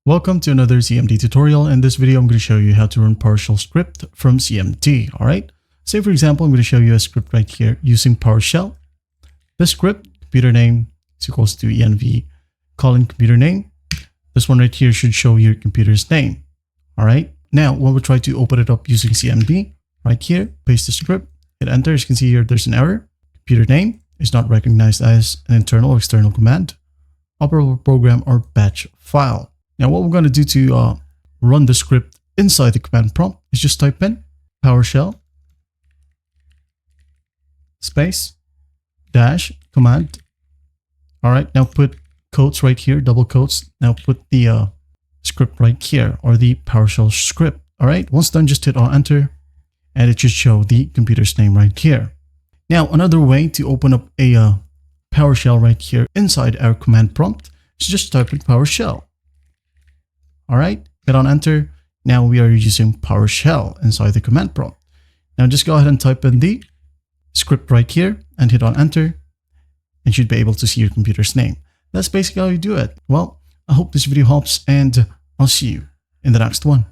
Welcome to another CMD tutorial. In this video, I'm going to show you how to run PowerShell script from CMD. All right. Say, for example, I'm going to show you a script right here using PowerShell. This script, computer name is equals to env colon computer name. This one right here should show your computer's name. All right. Now, when we try to open it up using CMD, right here, paste the script, hit enter. As you can see here, there's an error. Computer name is not recognized as an internal or external command, operable program, or batch file. Now, what we're going to do to run the script inside the command prompt is just type in PowerShell space dash command. All right, now put quotes right here, double quotes. Now put the script right here, or the PowerShell script. All right, once done, just hit enter, and it should show the computer's name right here. Now, another way to open up a PowerShell right here inside our command prompt is just type in PowerShell. All right, hit enter. Now we are using PowerShell inside the command prompt. Now just go ahead and type in the script right here and hit enter, and you should be able to see your computer's name. That's basically how you do it. Well, I hope this video helps, and I'll see you in the next one.